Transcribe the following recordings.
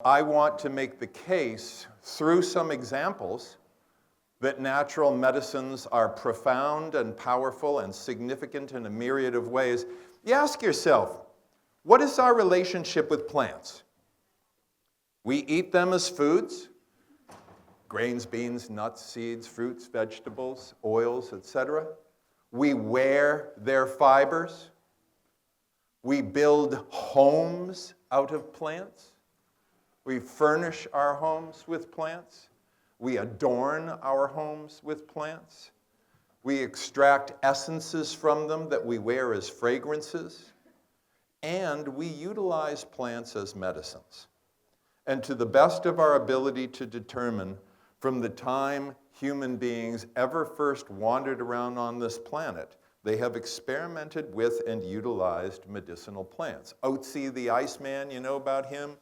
I want to make the case through some examples that natural medicines are profound and powerful and significant in a myriad of ways. You ask yourself, what is our relationship with plants? We eat them as foods, grains, beans, nuts, seeds, fruits, vegetables, oils, etc. We wear their fibers. We build homes out of plants. We furnish our homes with plants. We adorn our homes with plants. We extract essences from them that we wear as fragrances. And we utilize plants as medicines. And to the best of our ability to determine, from the time human beings ever first wandered around on this planet, they have experimented with and utilized medicinal plants. Otzi the Iceman, you know about him?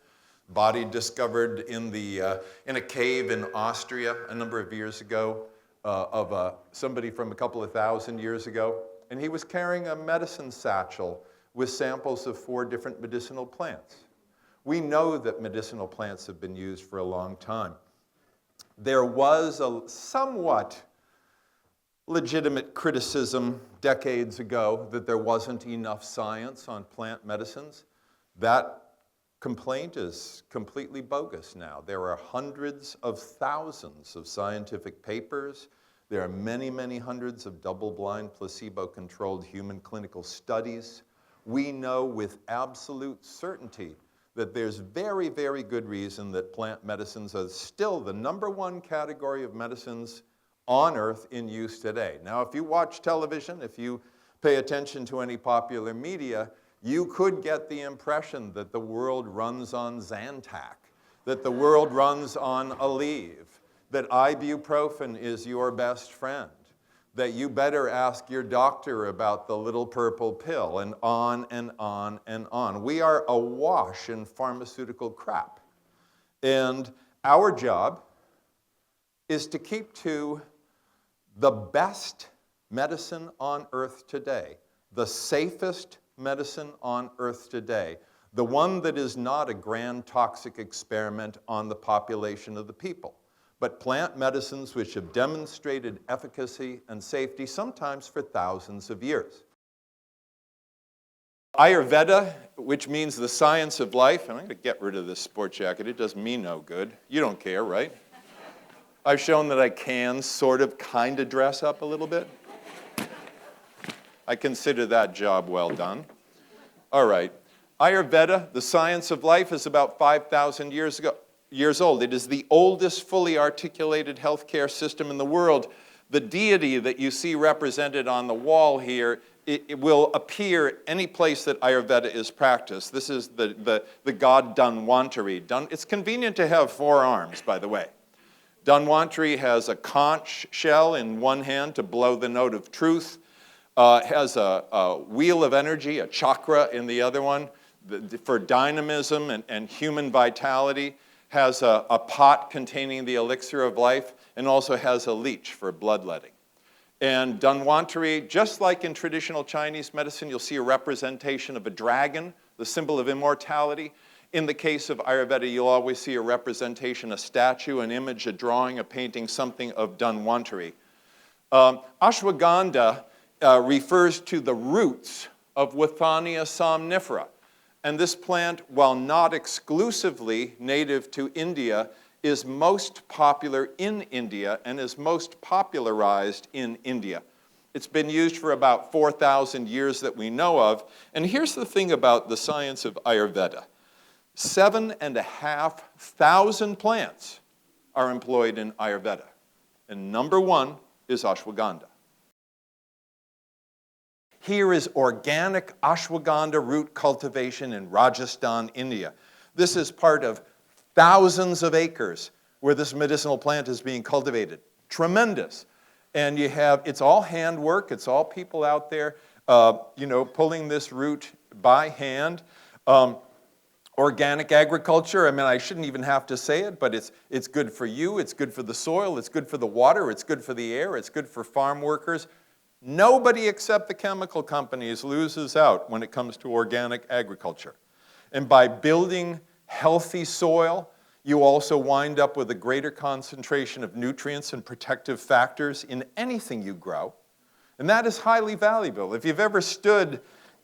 Body discovered in a cave in Austria a number of years ago of somebody from a couple of thousand years ago. And he was carrying a medicine satchel with samples of 4 different medicinal plants. We know that medicinal plants have been used for a long time. There was a somewhat legitimate criticism decades ago that there wasn't enough science on plant medicines. That complaint is completely bogus now. There are hundreds of thousands of scientific papers. There are many, many hundreds of double-blind, placebo-controlled human clinical studies. We know with absolute certainty that there's very, very good reason that plant medicines are still the #1 category of medicines on Earth in use today. Now, if you watch television, if you pay attention to any popular media, you could get the impression that the world runs on Zantac, that the world runs on Aleve, that ibuprofen is your best friend, that you better ask your doctor about the little purple pill, and on and on and on. We are awash in pharmaceutical crap. And our job is to keep to the best medicine on Earth today, the safest medicine on Earth today, the one that is not a grand toxic experiment on the population of the people, but plant medicines which have demonstrated efficacy and safety, sometimes for thousands of years. Ayurveda, which means the science of life, and I'm going to get rid of this sport jacket. It does me no good. You don't care, right? I've shown that I can sort of, kind of dress up a little bit. I consider that job well done. All right. Ayurveda, the science of life, is about 5,000 years old. It is the oldest fully articulated healthcare system in the world. The deity that you see represented on the wall here, it will appear any place that Ayurveda is practiced. This is the god Dhanvantari. It's convenient to have 4 arms, by the way. Dhanvantari has a conch shell in one hand to blow the note of truth, has a wheel of energy, a chakra in the other one, for dynamism and human vitality, has a pot containing the elixir of life, and also has a leech for bloodletting. And Dhanvantari, just like in traditional Chinese medicine, you'll see a representation of a dragon, the symbol of immortality. In the case of Ayurveda, you'll always see a representation, a statue, an image, a drawing, a painting, something of Dhanvantari. Ashwagandha refers to the roots of Withania somnifera. And this plant, while not exclusively native to India, is most popular in India and is most popularized in India. It's been used for about 4,000 years that we know of. And here's the thing about the science of Ayurveda. 7,500 plants are employed in Ayurveda. And #1 is ashwagandha. Here is organic ashwagandha root cultivation in Rajasthan, India. This is part of thousands of acres where this medicinal plant is being cultivated. Tremendous. And you have, it's all handwork. It's all people out there, pulling this root by hand. Organic agriculture, I mean, I shouldn't even have to say it, but it's good for you, it's good for the soil, it's good for the water, it's good for the air, it's good for farm workers. Nobody except the chemical companies loses out when it comes to organic agriculture. And by building healthy soil, you also wind up with a greater concentration of nutrients and protective factors in anything you grow. And that is highly valuable. If you've ever stood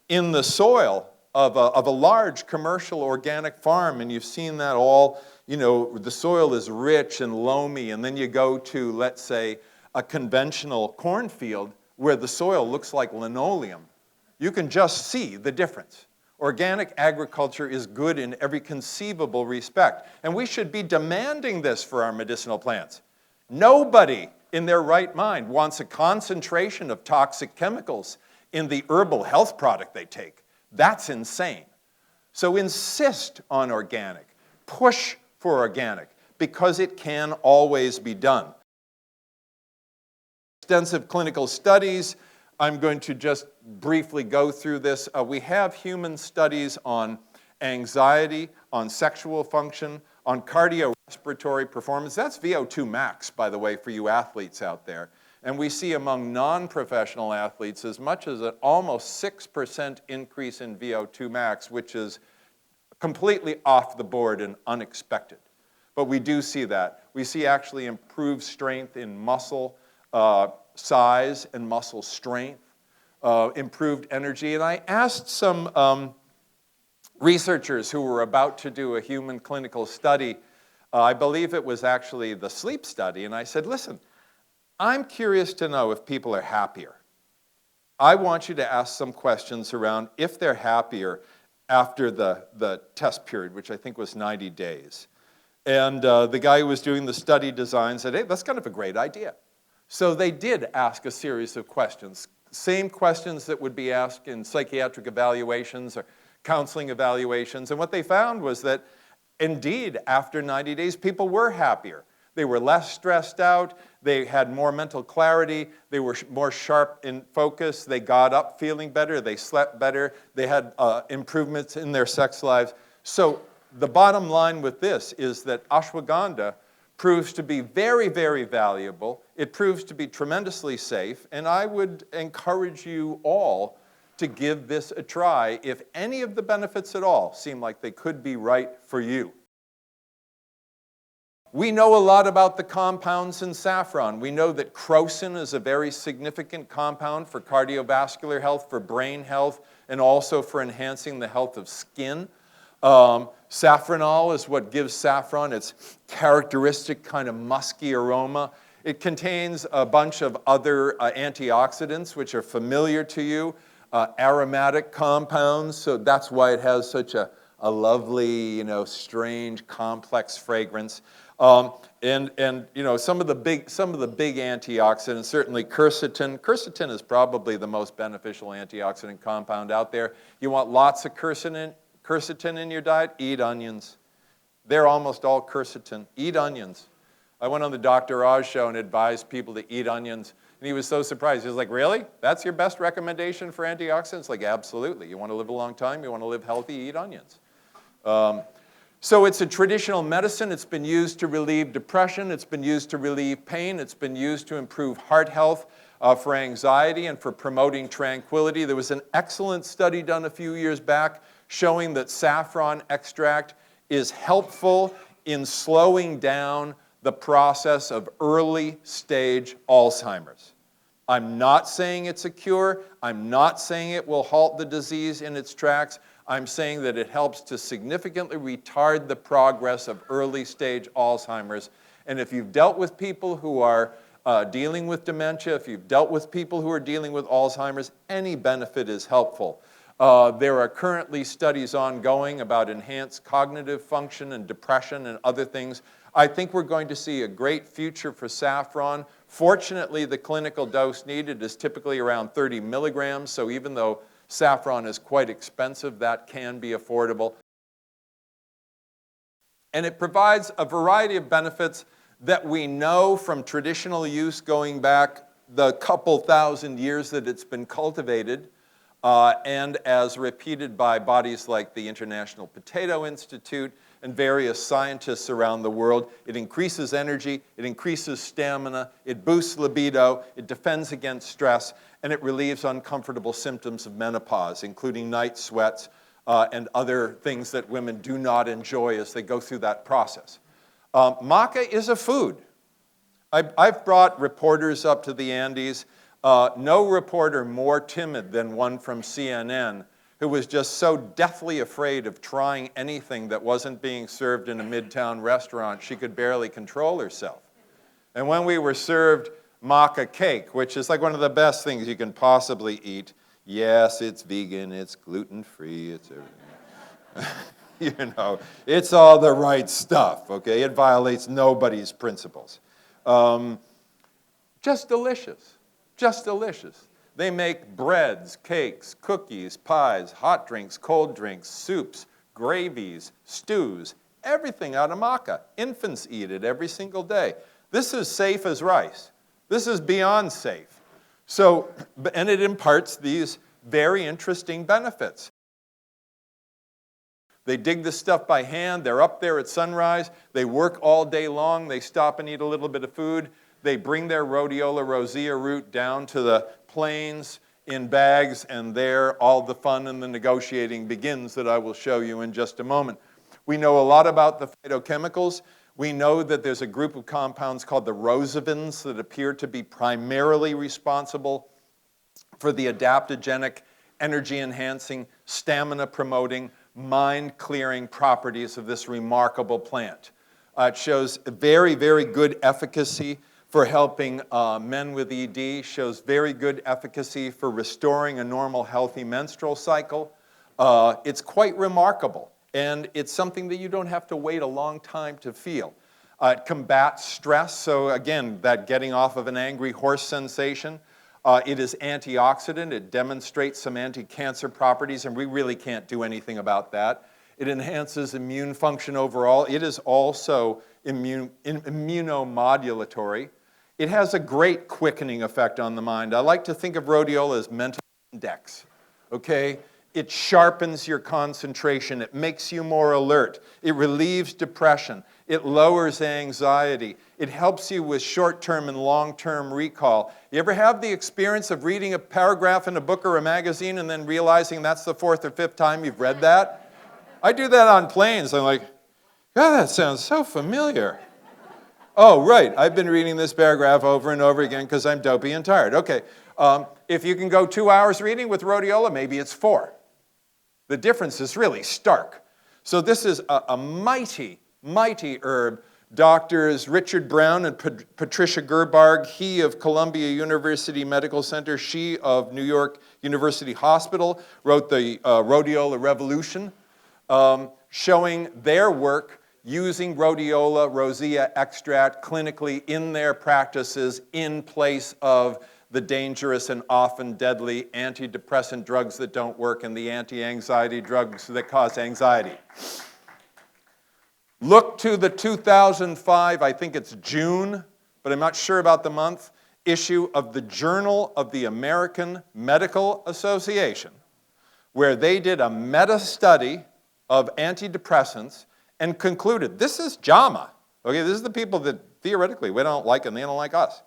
in the soil of a large commercial organic farm and you've seen that all, the soil is rich and loamy, and then you go to, let's say, a conventional cornfield where the soil looks like linoleum, you can just see the difference. Organic agriculture is good in every conceivable respect, and we should be demanding this for our medicinal plants. Nobody in their right mind wants a concentration of toxic chemicals in the herbal health product they take. That's insane. So insist on organic. Push for organic, because it can always be done. Extensive clinical studies. I'm going to just briefly go through this. We have human studies on anxiety, on sexual function, on cardiorespiratory performance. That's VO2 max, by the way, for you athletes out there. And we see among non-professional athletes as much as an almost 6% increase in VO2 max, which is completely off the board and unexpected. But we do see that. We see actually improved strength in muscle size and muscle strength, improved energy. And I asked some researchers who were about to do a human clinical study, I believe it was actually the sleep study, and I said, listen, I'm curious to know if people are happier. I want you to ask some questions around if they're happier after the test period, which I think was 90 days. And the guy who was doing the study design said, hey, that's kind of a great idea. So they did ask a series of questions, same questions that would be asked in psychiatric evaluations or counseling evaluations. And what they found was that, indeed, after 90 days, people were happier. They were less stressed out. They had more mental clarity. They were more sharp in focus. They got up feeling better. They slept better. They had improvements in their sex lives. So the bottom line with this is that ashwagandha proves to be very, very valuable. It proves to be tremendously safe. And I would encourage you all to give this a try if any of the benefits at all seem like they could be right for you. We know a lot about the compounds in saffron. We know that crocin is a very significant compound for cardiovascular health, for brain health, and also for enhancing the health of skin. Saffronol is what gives saffron its characteristic kind of musky aroma. It contains a bunch of other antioxidants which are familiar to you, aromatic compounds, so that's why it has such a lovely, strange, complex fragrance. And some of the big antioxidants, certainly quercetin. Quercetin is probably the most beneficial antioxidant compound out there. You want lots of quercetin in your diet? Eat onions. They're almost all quercetin. Eat onions. I went on the Dr. Oz show and advised people to eat onions, and he was so surprised. He was like, really? That's your best recommendation for antioxidants? Like, absolutely. You want to live a long time? You want to live healthy? Eat onions. So it's a traditional medicine. It's been used to relieve depression. It's been used to relieve pain. It's been used to improve heart health, for anxiety, and for promoting tranquility. There was an excellent study done a few years back showing that saffron extract is helpful in slowing down the process of early stage Alzheimer's. I'm not saying it's a cure. I'm not saying it will halt the disease in its tracks. I'm saying that it helps to significantly retard the progress of early stage Alzheimer's. And if you've dealt with people who are dealing with dementia, if you've dealt with people who are dealing with Alzheimer's, any benefit is helpful. There are currently studies ongoing about enhanced cognitive function and depression and other things. I think we're going to see a great future for saffron. Fortunately, the clinical dose needed is typically around 30 milligrams, so even though saffron is quite expensive, that can be affordable. And it provides a variety of benefits that we know from traditional use going back the couple thousand years that it's been cultivated, and as repeated by bodies like the International Potato Institute and various scientists around the world. It increases energy, it increases stamina, it boosts libido, it defends against stress, and it relieves uncomfortable symptoms of menopause, including night sweats, and other things that women do not enjoy as they go through that process. Maca is a food. I've brought reporters up to the Andes. No reporter more timid than one from CNN who was just so deathly afraid of trying anything that wasn't being served in a midtown restaurant she could barely control herself. And when we were served maca cake, which is like one of the best things you can possibly eat, yes, it's vegan, it's gluten-free, it's everything. You know, it's all the right stuff, okay? It violates nobody's principles. Just delicious, just delicious. They make breads, cakes, cookies, pies, hot drinks, cold drinks, soups, gravies, stews, everything out of maca. Infants eat it every single day. This is safe as rice. This is beyond safe. So, and it imparts these very interesting benefits. They dig this stuff by hand. They're up there at sunrise. They work all day long. They stop and eat a little bit of food. They bring their Rhodiola rosea root down to the plains in bags, and there all the fun and the negotiating begins that I will show you in just a moment. We know a lot about the phytochemicals. We know that there's a group of compounds called the rosavins that appear to be primarily responsible for the adaptogenic, energy-enhancing, stamina-promoting, mind-clearing properties of this remarkable plant. It shows very, very good efficacy for helping men with ED, shows very good efficacy for restoring a normal, healthy menstrual cycle. It's quite remarkable, and it's something that you don't have to wait a long time to feel. It combats stress, so again, that getting off of an angry horse sensation. It is antioxidant. It demonstrates some anti-cancer properties, and we really can't do anything about that. It enhances immune function overall. It is also immunomodulatory. It has a great quickening effect on the mind. I like to think of rhodiola as mental index, okay? It sharpens your concentration. It makes you more alert. It relieves depression. It lowers anxiety. It helps you with short-term and long-term recall. You ever have the experience of reading a paragraph in a book or a magazine and then realizing that's the fourth or fifth time you've read that? I do that on planes. I'm like, God, that sounds so familiar. Oh, right, I've been reading this paragraph over and over again because I'm dopey and tired. Okay, if you can go 2 hours reading with rhodiola, maybe it's 4. The difference is really stark. So this is a mighty, mighty herb. Doctors Richard Brown and Patricia Gerbarg, he of Columbia University Medical Center, she of New York University Hospital, wrote the Rhodiola Revolution, showing their work using rhodiola rosea extract clinically in their practices in place of the dangerous and often deadly antidepressant drugs that don't work and the anti-anxiety drugs that cause anxiety. Look to the 2005, I think it's June, but I'm not sure about the month, issue of the Journal of the American Medical Association, where they did a meta-study of antidepressants and concluded, this is JAMA. Okay, this is the people that theoretically we don't like and they don't like us.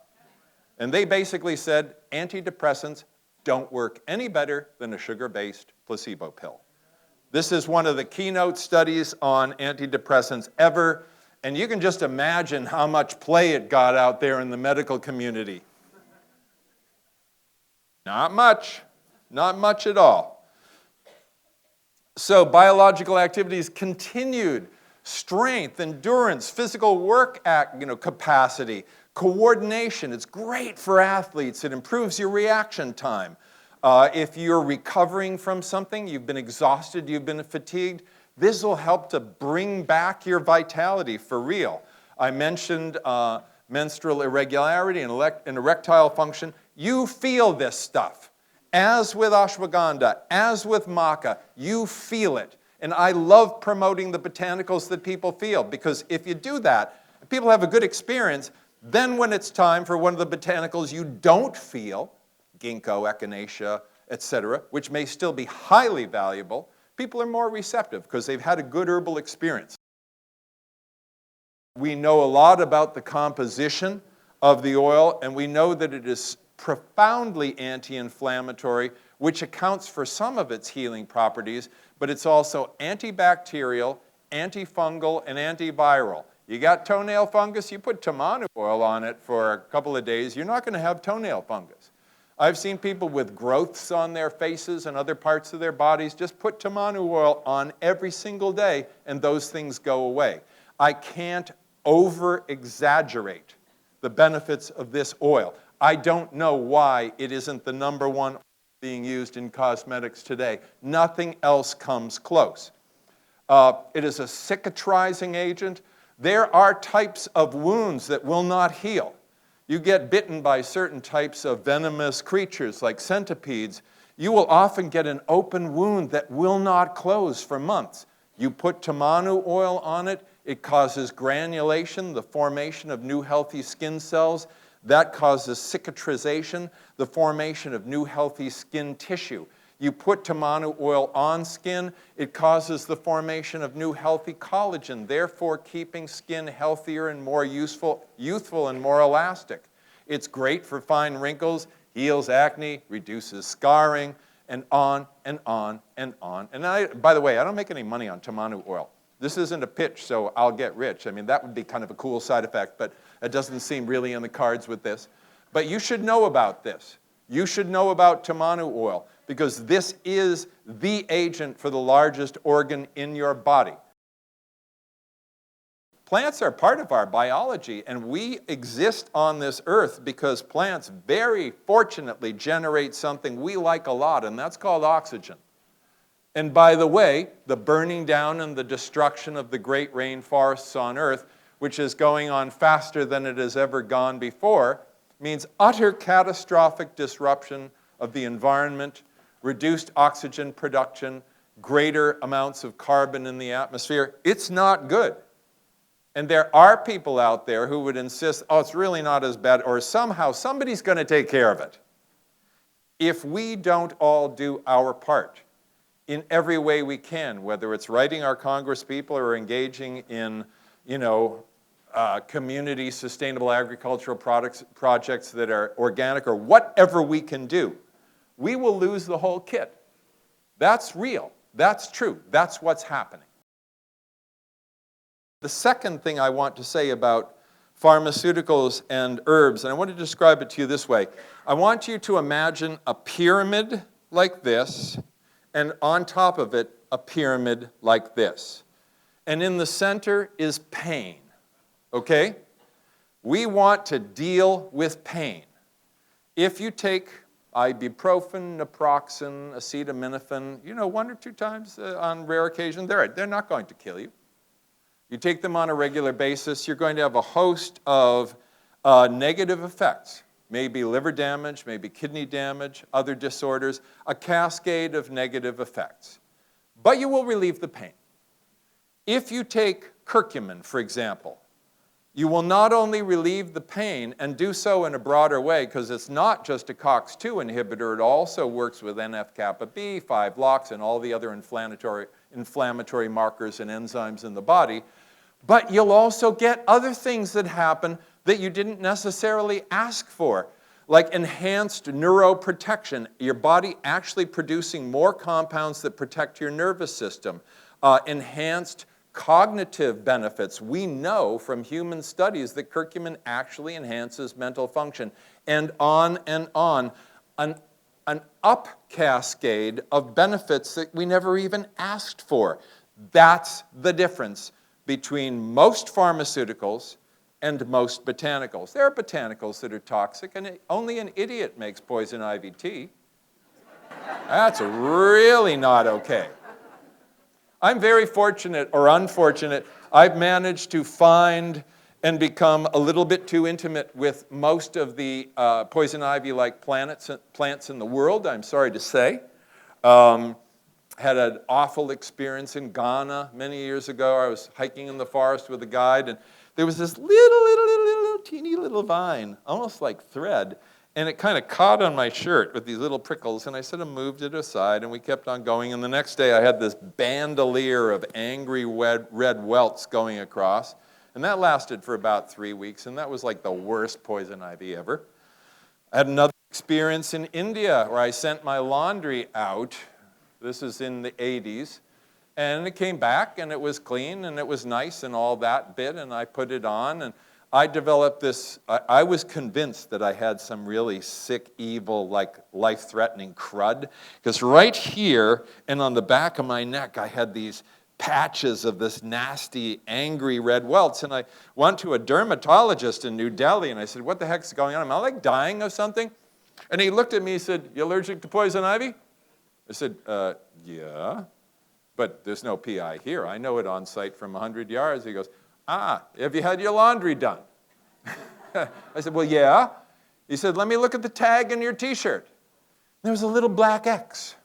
And they basically said antidepressants don't work any better than a sugar-based placebo pill. This is one of the keynote studies on antidepressants ever, and you can just imagine how much play it got out there in the medical community. Not much at all. So biological activities continued. Strength, endurance, physical work capacity, coordination. It's great for athletes. It improves your reaction time. If you're recovering from something, you've been exhausted, you've been fatigued, this will help to bring back your vitality for real. I mentioned menstrual irregularity and erectile function. You feel this stuff. As with ashwagandha, as with maca, you feel it. And I love promoting the botanicals that people feel, because if you do that, people have a good experience, then when it's time for one of the botanicals you don't feel, ginkgo, echinacea, etc., which may still be highly valuable, people are more receptive because they've had a good herbal experience. We know a lot about the composition of the oil, and we know that it is profoundly anti-inflammatory. which accounts for some of its healing properties, but it's also antibacterial, antifungal, and antiviral. You got toenail fungus, you put tamanu oil on it for a couple of days, you're not going to have toenail fungus. I've seen people with growths on their faces and other parts of their bodies, just put tamanu oil on every single day and those things go away. I can't over-exaggerate the benefits of this oil. I don't know why it isn't the #1 oil being used in cosmetics today. Nothing else comes close. It is a cicatrizing agent. There are types of wounds that will not heal. You get bitten by certain types of venomous creatures like centipedes, you will often get an open wound that will not close for months. You put tamanu oil on it, it causes granulation, the formation of new healthy skin cells. That causes cicatrization, the formation of new healthy skin tissue. You put tamanu oil on skin, it causes the formation of new healthy collagen, therefore keeping skin healthier and more youthful and more elastic. It's great for fine wrinkles, heals acne, reduces scarring, and on and on and on. And by the way, I don't make any money on tamanu oil. This isn't a pitch, so I'll get rich. I mean, that would be kind of a cool side effect, but it doesn't seem really in the cards with this. But you should know about this. You should know about tamanu oil, because this is the agent for the largest organ in your body. Plants are part of our biology, and we exist on this earth because plants very fortunately generate something we like a lot, and that's called oxygen. And by the way, the burning down and the destruction of the great rainforests on earth, which is going on faster than it has ever gone before, means utter catastrophic disruption of the environment, reduced oxygen production, greater amounts of carbon in the atmosphere. It's not good. And there are people out there who would insist, oh, it's really not as bad, or somehow somebody's going to take care of it. If we don't all do our part in every way we can, whether it's writing our congresspeople or engaging in, community sustainable agricultural projects that are organic or whatever we can do, we will lose the whole kit. That's real. That's true. That's what's happening. The second thing I want to say about pharmaceuticals and herbs, and I want to describe it to you this way. I want you to imagine a pyramid like this, and on top of it, a pyramid like this. And in the center is pain, okay? We want to deal with pain. If you take ibuprofen, naproxen, acetaminophen, 1 or 2 times on rare occasion, they're not going to kill you. You take them on a regular basis, you're going to have a host of negative effects. Maybe liver damage, maybe kidney damage, other disorders, a cascade of negative effects. But you will relieve the pain. If you take curcumin, for example, you will not only relieve the pain and do so in a broader way, because it's not just a COX-2 inhibitor, it also works with NF-kappa B, 5-LOX, and all the other inflammatory markers and enzymes in the body, but you'll also get other things that happen that you didn't necessarily ask for, like enhanced neuroprotection, your body actually producing more compounds that protect your nervous system, enhanced cognitive benefits. We know from human studies that curcumin actually enhances mental function, and on and on. An up cascade of benefits that we never even asked for. That's the difference between most pharmaceuticals and most botanicals. There are botanicals that are toxic, and only an idiot makes poison ivy tea. That's really not okay. I'm very fortunate, or unfortunate, I've managed to find and become a little bit too intimate with most of the poison ivy-like plants in the world, I'm sorry to say. Had an awful experience in Ghana many years ago. I was hiking in the forest with a guide, and there was this little teeny little vine, almost like thread, and it kind of caught on my shirt with these little prickles, and I sort of moved it aside, and we kept on going, and the next day I had this bandolier of angry red welts going across, and that lasted for about 3 weeks, and that was like the worst poison ivy ever. I had another Experience in India where I sent my laundry out. This is in the 80s. And it came back, and it was clean, and it was nice, and all that bit, and I put it on, and I developed this. I was convinced that I had some really sick, evil, like life-threatening crud, because right here and on the back of my neck, I had these patches of this nasty, angry red welts, and I went to a dermatologist in New Delhi, and I said, what the heck's going on? Am I like dying of something? And he looked at me and said, you allergic to poison ivy? I said, yeah. But there's no PI here. I know it on site from 100 yards. He goes, have you had your laundry done? I said, well, yeah. He said, let me look at the tag in your T-shirt. There was a little black X.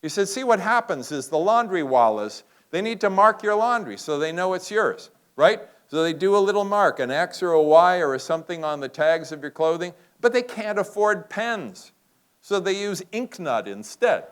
He said, see, what happens is the laundry wallas, they need to mark your laundry so they know it's yours, right? So they do a little mark, an X or a Y or something on the tags of your clothing, but they can't afford pens. So they use Inknut instead.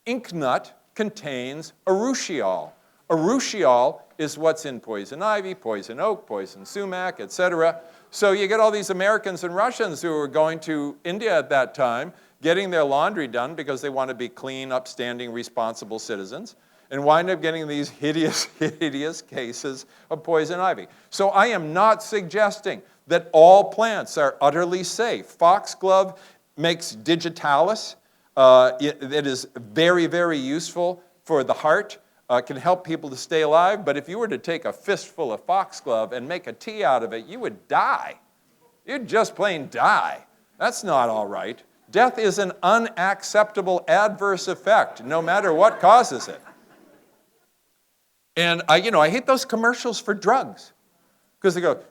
Inknut contains urushiol. Urushiol is what's in poison ivy, poison oak, poison sumac, etc. So you get all these Americans and Russians who were going to India at that time, getting their laundry done because they want to be clean, upstanding, responsible citizens, and wind up getting these hideous, hideous cases of poison ivy. So I am not suggesting that all plants are utterly safe. Foxglove makes digitalis. It is very, very useful for the heart. Can help people to stay alive. But if you were to take a fistful of foxglove and make a tea out of it, you would die. You'd just plain die. That's not all right. Death is an unacceptable adverse effect, no matter what causes it. And I hate those commercials for drugs. Because they go,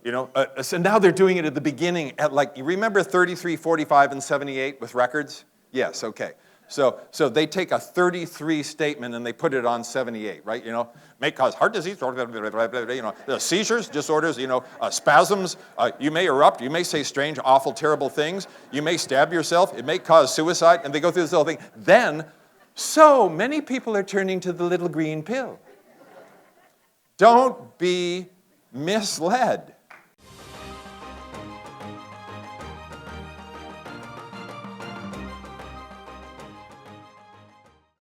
so now they're doing it at the beginning at you remember 33, 45, and 78 with records? Yes, okay. So they take a 33 statement and they put it on 78, right? May cause heart disease, seizures, disorders, spasms. You may erupt. You may say strange, awful, terrible things. You may stab yourself. It may cause suicide. And they go through this whole thing. Then, so many people are turning to the little green pill. Don't be misled.